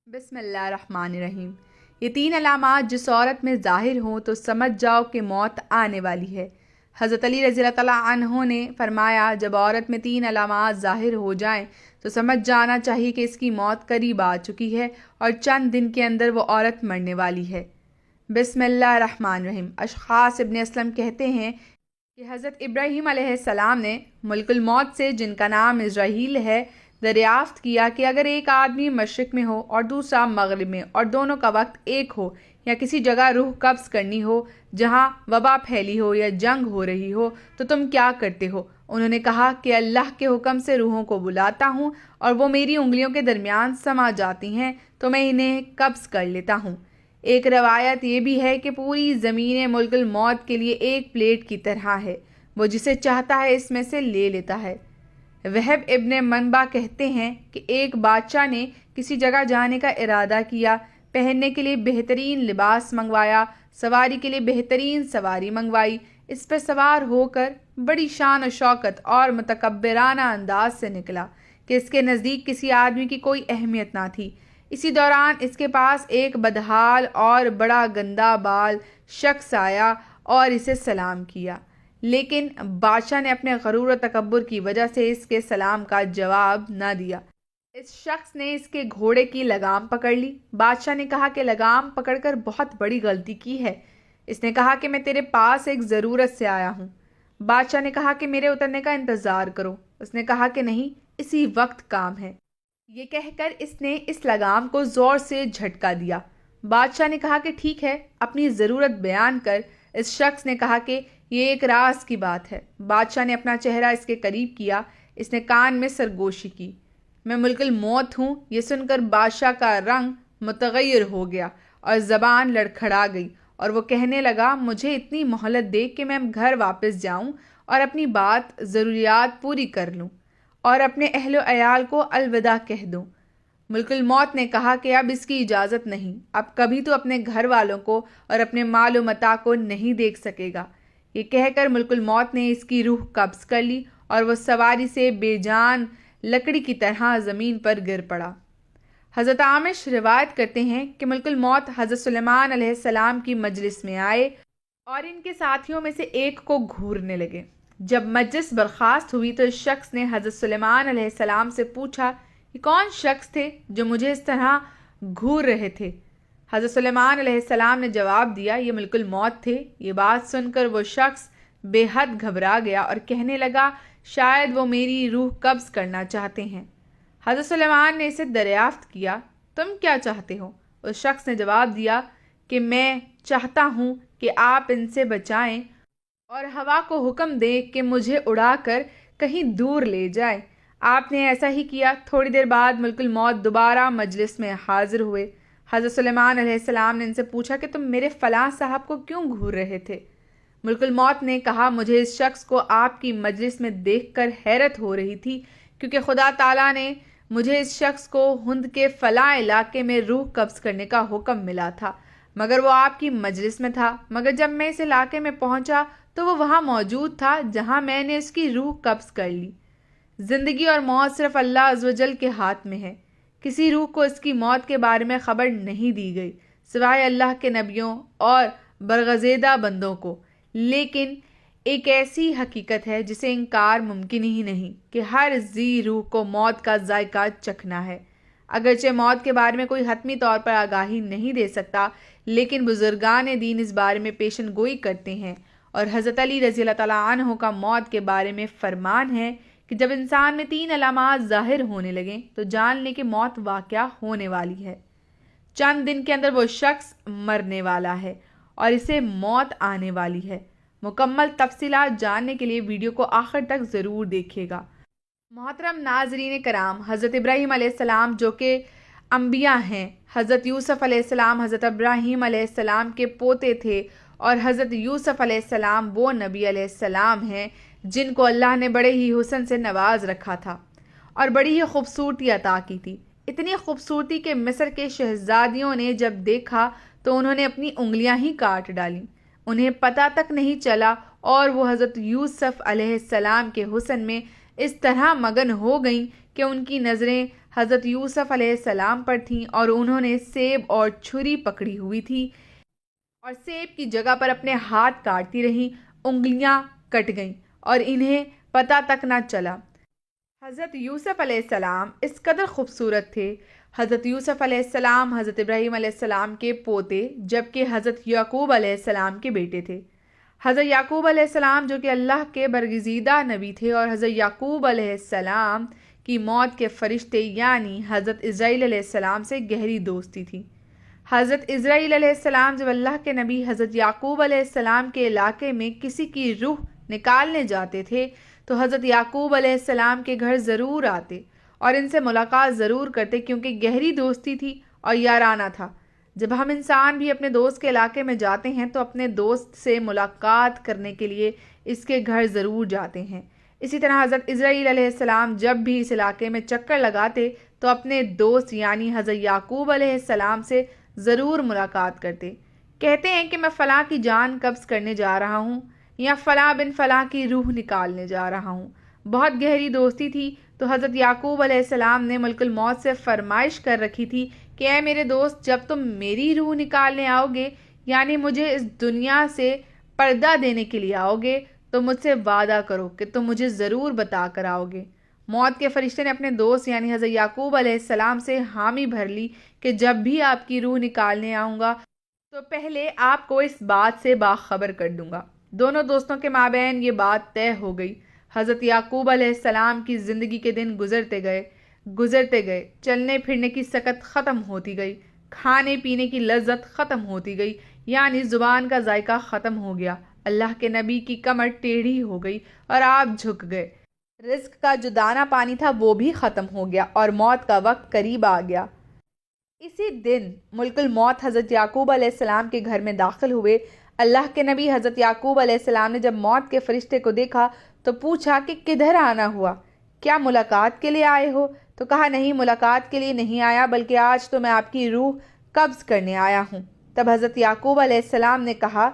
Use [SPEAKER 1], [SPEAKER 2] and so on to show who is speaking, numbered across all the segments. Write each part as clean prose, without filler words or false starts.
[SPEAKER 1] بسم اللہ الرحمن الرحیم۔ یہ 3 علامات جس عورت میں ظاہر ہوں تو سمجھ جاؤ کہ موت آنے والی ہے۔ حضرت علی رضی اللہ تعالیٰ عنہ نے فرمایا، جب عورت میں 3 علامات ظاہر ہو جائیں تو سمجھ جانا چاہیے کہ اس کی موت قریب آ چکی ہے اور چند دن کے اندر وہ عورت مرنے والی ہے۔ بسم اللہ الرحمن الرحیم۔ اشخاص ابن اسلم کہتے ہیں کہ حضرت ابراہیم علیہ السلام نے ملک الموت سے، جن کا نام اسرائیل ہے، دریافت کیا کہ اگر ایک آدمی مشرق میں ہو اور دوسرا مغرب میں اور دونوں کا وقت ایک ہو، یا کسی جگہ روح قبض کرنی ہو جہاں وبا پھیلی ہو یا جنگ ہو رہی ہو، تو تم کیا کرتے ہو؟ انہوں نے کہا کہ اللہ کے حکم سے روحوں کو بلاتا ہوں اور وہ میری انگلیوں کے درمیان سما جاتی ہیں تو میں انہیں قبض کر لیتا ہوں۔ ایک روایت یہ بھی ہے کہ پوری زمین ملک الموت کے لیے ایک پلیٹ کی طرح ہے، وہ جسے چاہتا ہے اس میں سے لے لیتا ہے۔ وہب ابن منبع کہتے ہیں کہ ایک بادشاہ نے کسی جگہ جانے کا ارادہ کیا، پہننے کے لیے بہترین لباس منگوایا، سواری کے لیے بہترین سواری منگوائی، اس پہ سوار ہو کر بڑی شان و شوکت اور متکبرانہ انداز سے نکلا کہ اس کے نزدیک کسی آدمی کی کوئی اہمیت نہ تھی۔ اسی دوران اس کے پاس ایک بدحال اور بڑا گندا بال شخص آیا اور اسے سلام کیا، لیکن بادشاہ نے اپنے غرور و تکبر کی وجہ سے اس کے سلام کا جواب نہ دیا۔ اس شخص نے اس کے گھوڑے کی لگام پکڑ لی۔ بادشاہ نے کہا کہ لگام پکڑ کر بہت بڑی غلطی کی ہے۔ اس نے کہا کہ میں تیرے پاس ایک ضرورت سے آیا ہوں۔ بادشاہ نے کہا کہ میرے اترنے کا انتظار کرو۔ اس نے کہا کہ نہیں، اسی وقت کام ہے۔ یہ کہہ کر اس نے اس لگام کو زور سے جھٹکا دیا۔ بادشاہ نے کہا کہ ٹھیک ہے، اپنی ضرورت بیان کر۔ اس شخص نے کہا کہ یہ ایک راز کی بات ہے۔ بادشاہ نے اپنا چہرہ اس کے قریب کیا۔ اس نے کان میں سرگوشی کی۔ میں ملک الموت ہوں۔ یہ سن کر بادشاہ کا رنگ متغیر ہو گیا اور زبان لڑکھڑا گئی، اور وہ کہنے لگا، مجھے اتنی مہلت دے کہ میں گھر واپس جاؤں اور اپنی بات ضروریات پوری کر لوں اور اپنے اہل و عیال کو الوداع کہہ دوں۔ ملک الموت نے کہا کہ اب اس کی اجازت نہیں، اب کبھی تو اپنے گھر والوں کو اور اپنے مال و متاع کو نہیں دیکھ سکے گا۔ یہ کہہ کر ملک الموت نے اس کی روح قبض کر لی اور وہ سواری سے بے جان لکڑی کی طرح زمین پر گر پڑا۔ حضرت عامش روایت کرتے ہیں کہ ملک الموت حضرت سلیمان علیہ السلام کی مجلس میں آئے اور ان کے ساتھیوں میں سے ایک کو گھورنے لگے۔ جب مجلس برخاست ہوئی تو اس شخص نے حضرت سلیمان علیہ السلام سے پوچھا، یہ کون شخص تھے جو مجھے اس طرح گھور رہے تھے؟ حضرت سلیمان علیہ السلام نے جواب دیا، یہ ملک الموت تھے۔ یہ بات سن کر وہ شخص بے حد گھبرا گیا اور کہنے لگا، شاید وہ میری روح قبض کرنا چاہتے ہیں۔ حضرت سلیمان نے اسے دریافت کیا، تم کیا چاہتے ہو؟ اس شخص نے جواب دیا کہ میں چاہتا ہوں کہ آپ ان سے بچائیں اور ہوا کو حکم دیں کہ مجھے اڑا کر کہیں دور لے جائے۔ آپ نے ایسا ہی کیا۔ تھوڑی دیر بعد ملک الموت دوبارہ مجلس میں حاضر ہوئے۔ حضرت سلیمان علیہ السلام نے ان سے پوچھا کہ تم میرے فلاں صاحب کو کیوں گھور رہے تھے؟ ملک الموت نے کہا، مجھے اس شخص کو آپ کی مجلس میں دیکھ کر حیرت ہو رہی تھی، کیونکہ خدا تعالیٰ نے مجھے اس شخص کو ہند کے فلاں علاقے میں روح قبض کرنے کا حکم ملا تھا، مگر وہ آپ کی مجلس میں تھا۔ مگر جب میں اس علاقے میں پہنچا تو وہ وہاں موجود تھا جہاں میں نے اس کی روح قبض کر لی۔ زندگی اور موت صرف اللہ عز و جل کے ہاتھ میں ہے۔ کسی روح کو اس کی موت کے بارے میں خبر نہیں دی گئی سوائے اللہ کے نبیوں اور برگزیدہ بندوں کو، لیکن ایک ایسی حقیقت ہے جسے انکار ممکن ہی نہیں کہ ہر ذی روح کو موت کا ذائقہ چکھنا ہے۔ اگرچہ موت کے بارے میں کوئی حتمی طور پر آگاہی نہیں دے سکتا، لیکن بزرگان دین اس بارے میں پیشن گوئی کرتے ہیں، اور حضرت علی رضی اللہ تعالیٰ عنہ کا موت کے بارے میں فرمان ہے کہ جب انسان میں 3 علامات ظاہر ہونے لگیں تو جان لے کہ موت واقعہ ہونے والی ہے۔ چند دن کے اندر وہ شخص مرنے والا ہے اور اسے موت آنے والی ہے۔ مکمل تفصیلات جاننے کے لیے ویڈیو کو آخر تک ضرور دیکھیے گا۔ محترم ناظرین کرام، حضرت ابراہیم علیہ السلام جو کہ انبیاء ہیں، حضرت یوسف علیہ السلام حضرت ابراہیم علیہ السلام کے پوتے تھے، اور حضرت یوسف علیہ السلام وہ نبی علیہ السلام ہیں جن کو اللہ نے بڑے ہی حسن سے نواز رکھا تھا اور بڑی ہی خوبصورتی عطا کی تھی۔ اتنی خوبصورتی کہ مصر کے شہزادیوں نے جب دیکھا تو انہوں نے اپنی انگلیاں ہی کاٹ ڈالیں، انہیں پتہ تک نہیں چلا، اور وہ حضرت یوسف علیہ السلام کے حسن میں اس طرح مگن ہو گئیں کہ ان کی نظریں حضرت یوسف علیہ السلام پر تھیں اور انہوں نے سیب اور چھری پکڑی ہوئی تھی اور سیب کی جگہ پر اپنے ہاتھ کاٹتی رہیں، انگلیاں کٹ گئیں اور انہیں پتہ تک نہ چلا۔ حضرت یوسف علیہ السلام اس قدر خوبصورت تھے۔ حضرت یوسف علیہ السلام حضرت ابراہیم علیہ السلام کے پوتے جبکہ حضرت یعقوب علیہ السلام کے بیٹے تھے۔ حضرت یعقوب علیہ السلام جو کہ اللہ کے برگزیدہ نبی تھے اور حضرت یعقوب علیہ السلام کی موت کے فرشتے یعنی حضرت اسرائیل علیہ السلام سے گہری دوستی تھی۔ حضرت اسرائیل علیہ السلام جب اللہ کے نبی حضرت یعقوب علیہ السلام کے علاقے میں کسی کی روح نکالنے جاتے تھے تو حضرت یعقوب علیہ السلام کے گھر ضرور آتے اور ان سے ملاقات ضرور کرتے، کیونکہ گہری دوستی تھی اور یارانہ تھا۔ جب ہم انسان بھی اپنے دوست کے علاقے میں جاتے ہیں تو اپنے دوست سے ملاقات کرنے کے لیے اس کے گھر ضرور جاتے ہیں۔ اسی طرح حضرت اسرائیل علیہ السلام جب بھی اس علاقے میں چکر لگاتے تو اپنے دوست یعنی حضرت یعقوب علیہ السلام سے ضرور ملاقات کرتے۔ کہتے ہیں کہ میں فلاں کی جان قبض کرنے جا رہا ہوں یا فلاں بن فلاں کی روح نکالنے جا رہا ہوں۔ بہت گہری دوستی تھی تو حضرت یعقوب علیہ السلام نے ملک الموت سے فرمائش کر رکھی تھی کہ اے میرے دوست، جب تم میری روح نکالنے آؤ گے یعنی مجھے اس دنیا سے پردہ دینے کے لیے آؤ گے تو مجھ سے وعدہ کرو کہ تم مجھے ضرور بتا کر آؤ گے۔ موت کے فرشتے نے اپنے دوست یعنی حضرت یعقوب علیہ السلام سے حامی بھر لی کہ جب بھی آپ کی روح نکالنے آؤں گا تو پہلے آپ کو اس بات سے باخبر کر دوں گا۔ دونوں دوستوں کے مابین یہ بات طے ہو گئی۔ حضرت یعقوب علیہ السلام کی زندگی کے دن گزرتے گئے، چلنے پھرنے کی سکت ختم ہوتی گئی، کھانے پینے کی لذت ختم ہوتی گئی، یعنی زبان کا ذائقہ ختم ہو گیا۔ اللہ کے نبی کی کمر ٹیڑھی ہو گئی اور آپ جھک گئے۔ رزق کا جو دانہ پانی تھا وہ بھی ختم ہو گیا اور موت کا وقت قریب آ گیا۔ اسی دن ملک الموت حضرت یعقوب علیہ السلام کے گھر میں داخل ہوئے۔ اللہ کے نبی حضرت یعقوب علیہ السلام نے جب موت کے فرشتے کو دیکھا تو پوچھا کہ کدھر آنا ہوا؟ کیا ملاقات کے لیے آئے ہو؟ تو کہا نہیں، ملاقات کے لیے نہیں آیا، بلکہ آج تو میں آپ کی روح قبض کرنے آیا ہوں۔ تب حضرت یعقوب علیہ السلام نے کہا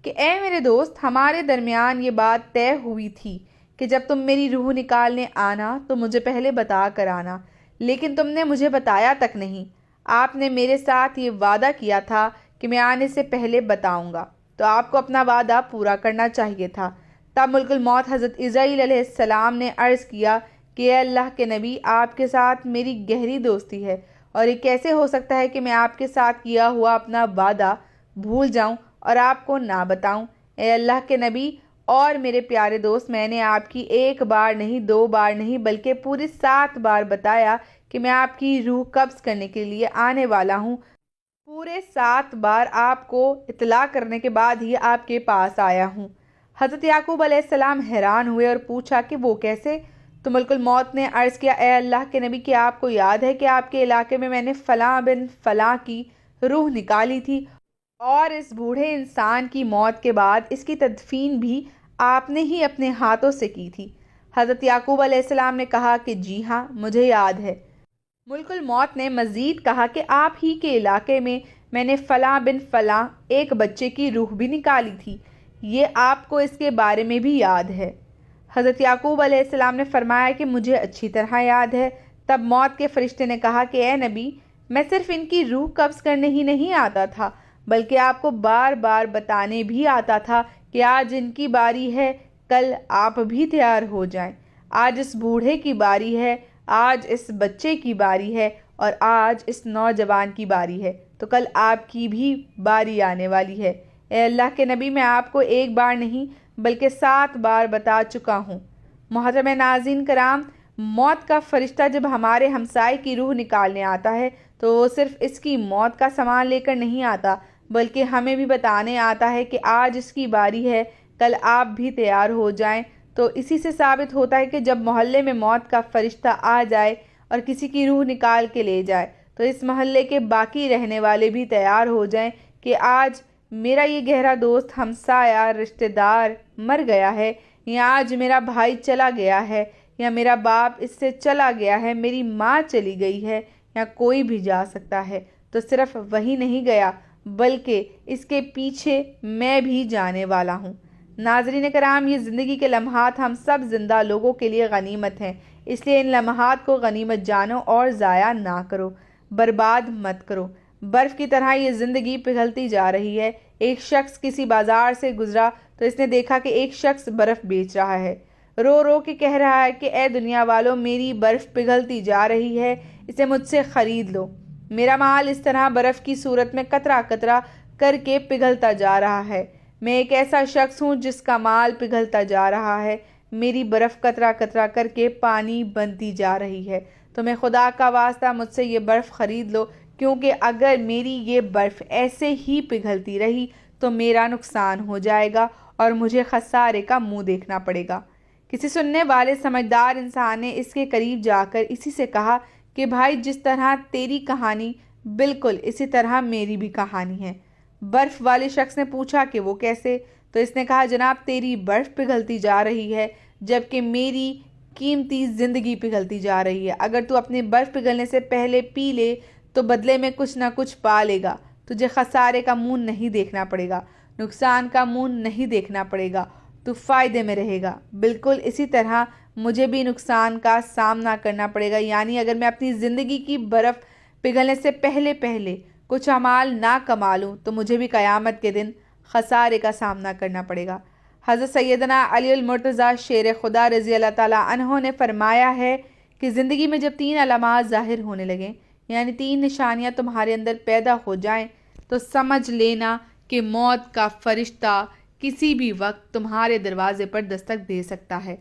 [SPEAKER 1] کہ اے میرے دوست، ہمارے درمیان یہ بات طے ہوئی تھی کہ جب تم میری روح نکالنے آنا تو مجھے پہلے بتا کر آنا، لیکن تم نے مجھے بتایا تک نہیں۔ آپ نے میرے ساتھ یہ وعدہ کیا تھا کہ میں آنے سے پہلے بتاؤں گا، تو آپ کو اپنا وعدہ پورا کرنا چاہیے تھا۔ تب ملک الموت حضرت اسرائیل علیہ السلام نے عرض کیا کہ اے اللہ کے نبی، آپ کے ساتھ میری گہری دوستی ہے اور یہ کیسے ہو سکتا ہے کہ میں آپ کے ساتھ کیا ہوا اپنا وعدہ بھول جاؤں اور آپ کو نہ بتاؤں؟ اے اللہ کے نبی اور میرے پیارے دوست، میں نے آپ کی ایک بار نہیں، 2 بار نہیں، بلکہ پوری 7 بار بتایا کہ میں آپ کی روح قبض کرنے کے لیے آنے والا ہوں۔ پورے 7 بار آپ کو اطلاع کرنے کے بعد ہی آپ کے پاس آیا ہوں۔ حضرت یعقوب علیہ السلام حیران ہوئے اور پوچھا کہ وہ کیسے؟ تو ملک الموت نے عرض کیا اے اللہ کے نبی، کیا آپ کو یاد ہے کہ آپ کے علاقے میں نے فلاں بن فلاں کی روح نکالی تھی اور اس بوڑھے انسان کی موت کے بعد اس کی تدفین بھی آپ نے ہی اپنے ہاتھوں سے کی تھی؟ حضرت یعقوب علیہ السلام نے کہا کہ جی ہاں، مجھے یاد ہے۔ ملک الموت نے مزید کہا کہ آپ ہی کے علاقے میں نے فلاں بن فلاں ایک بچے کی روح بھی نکالی تھی، یہ آپ کو اس کے بارے میں بھی یاد ہے؟ حضرت یعقوب علیہ السلام نے فرمایا کہ مجھے اچھی طرح یاد ہے۔ تب موت کے فرشتے نے کہا کہ اے نبی، میں صرف ان کی روح قبض کرنے ہی نہیں آتا تھا، بلکہ آپ کو بار بار بتانے بھی آتا تھا کہ آج ان کی باری ہے، کل آپ بھی تیار ہو جائیں۔ آج اس بوڑھے کی باری ہے، آج اس بچے کی باری ہے اور آج اس نوجوان کی باری ہے، تو کل آپ کی بھی باری آنے والی ہے۔ اے اللہ کے نبی، میں آپ کو ایک بار نہیں بلکہ 7 بار بتا چکا ہوں۔ محترم ناظرین کرام، موت کا فرشتہ جب ہمارے ہمسائے کی روح نکالنے آتا ہے تو وہ صرف اس کی موت کا سامان لے کر نہیں آتا، بلکہ ہمیں بھی بتانے آتا ہے کہ آج اس کی باری ہے، کل آپ بھی تیار ہو جائیں۔ تو اسی سے ثابت ہوتا ہے کہ جب محلے میں موت کا فرشتہ آ جائے اور کسی کی روح نکال کے لے جائے تو اس محلے کے باقی رہنے والے بھی تیار ہو جائیں کہ آج میرا یہ گہرا دوست، ہمسایہ، رشتہ دار مر گیا ہے، یا آج میرا بھائی چلا گیا ہے، یا میرا باپ اس سے چلا گیا ہے، میری ماں چلی گئی ہے، یا کوئی بھی جا سکتا ہے۔ تو صرف وہی نہیں گیا بلکہ اس کے پیچھے میں بھی جانے والا ہوں۔ ناظرین کرام، یہ زندگی کے لمحات ہم سب زندہ لوگوں کے لیے غنیمت ہیں، اس لیے ان لمحات کو غنیمت جانو اور ضائع نہ کرو، برباد مت کرو۔ برف کی طرح یہ زندگی پگھلتی جا رہی ہے۔ ایک شخص کسی بازار سے گزرا تو اس نے دیکھا کہ ایک شخص برف بیچ رہا ہے۔ رو رو کے کہہ رہا ہے کہ اے دنیا والو، میری برف پگھلتی جا رہی ہے، اسے مجھ سے خرید لو۔ میرا مال اس طرح برف کی صورت میں قطرہ قطرہ کر کے پگھلتا جا رہا ہے۔ میں ایک ایسا شخص ہوں جس کا مال پگھلتا جا رہا ہے، میری برف قطرہ قطرہ کر کے پانی بنتی جا رہی ہے۔ تمہیں خدا کا واسطہ مجھ سے یہ برف خرید لو، کیونکہ اگر میری یہ برف ایسے ہی پگھلتی رہی تو میرا نقصان ہو جائے گا اور مجھے خسارے کا منہ دیکھنا پڑے گا۔ کسی سننے والے سمجھدار انسان نے اس کے قریب جا کر اسی سے کہا کہ بھائی، جس طرح تیری کہانی بالکل اسی طرح میری بھی کہانی ہے۔ برف والے شخص نے پوچھا کہ وہ کیسے؟ تو اس نے کہا، جناب، تیری برف پگھلتی جا رہی ہے جبکہ میری قیمتی زندگی پگھلتی جا رہی ہے۔ اگر تو اپنے برف پگھلنے سے پہلے پی لے تو بدلے میں کچھ نہ کچھ پا لے گا، تجھے خسارے کا منہ نہیں دیکھنا پڑے گا، نقصان کا منہ نہیں دیکھنا پڑے گا، تو فائدے میں رہے گا۔ بالکل اسی طرح مجھے بھی نقصان کا سامنا کرنا پڑے گا، یعنی اگر میں اپنی زندگی کی برف پگھلنے سے پہلے کچھ اعمال نہ کما لوں تو مجھے بھی قیامت کے دن خسارے کا سامنا کرنا پڑے گا۔ حضرت سیدنا علی المرتضیٰ شیر خدا رضی اللہ تعالیٰ عنہ نے فرمایا ہے کہ زندگی میں جب 3 علامات ظاہر ہونے لگیں، یعنی 3 نشانیاں تمہارے اندر پیدا ہو جائیں، تو سمجھ لینا کہ موت کا فرشتہ کسی بھی وقت تمہارے دروازے پر دستک دے سکتا ہے،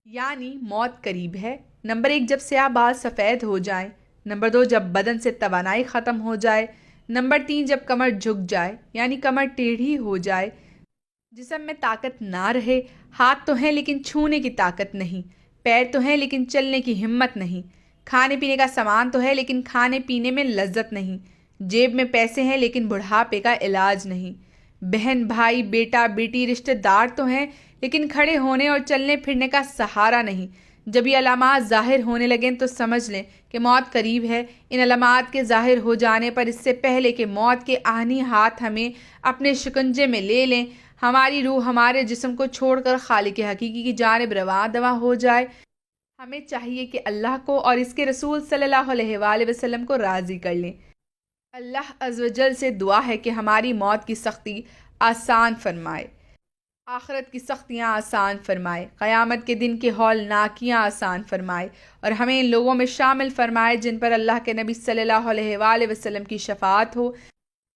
[SPEAKER 1] یعنی موت قریب ہے۔ نمبر 1، جب سیاہ بال سفید ہو جائیں۔ نمبر 2، جب بدن سے توانائی ختم ہو جائے۔ نمبر 3، جب کمر جھک جائے، یعنی کمر ٹیڑھی ہو جائے، جسم میں طاقت نہ رہے، ہاتھ تو ہیں لیکن چھونے کی طاقت نہیں، پیر تو ہیں لیکن چلنے کی ہمت نہیں، کھانے پینے کا سامان تو ہے لیکن کھانے پینے میں لذت نہیں، جیب میں پیسے ہیں لیکن بڑھاپے کا علاج نہیں، بہن بھائی بیٹا بیٹی رشتہ دار تو ہیں لیکن کھڑے ہونے اور چلنے پھرنے کا سہارا نہیں۔ جب یہ علامات ظاہر ہونے لگیں تو سمجھ لیں کہ موت قریب ہے۔ ان علامات کے ظاہر ہو جانے پر اس سے پہلے کہ موت کے آہنی ہاتھ ہمیں اپنے شکنجے میں لے لیں، ہماری روح ہمارے جسم کو چھوڑ کر خالق حقیقی کی جانب رواں دواں ہو جائے، ہمیں چاہیے کہ اللہ کو اور اس کے رسول صلی اللہ علیہ وآلہ وسلم کو راضی کر لیں۔ اللہ عز و جل سے دعا ہے کہ ہماری موت کی سختی آسان فرمائے، آخرت کی سختیاں آسان فرمائے، قیامت کے دن کی ہولناکیاں آسان فرمائے، اور ہمیں ان لوگوں میں شامل فرمائے جن پر اللہ کے نبی صلی اللہ علیہ وآلہ وسلم کی شفاعت ہو۔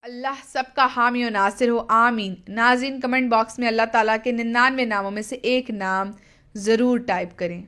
[SPEAKER 1] اللہ سب کا حامی و ناصر ہو، آمین۔ ناظرین، کمنٹ باکس میں اللہ تعالیٰ کے 99 ناموں میں سے ایک نام ضرور ٹائپ کریں۔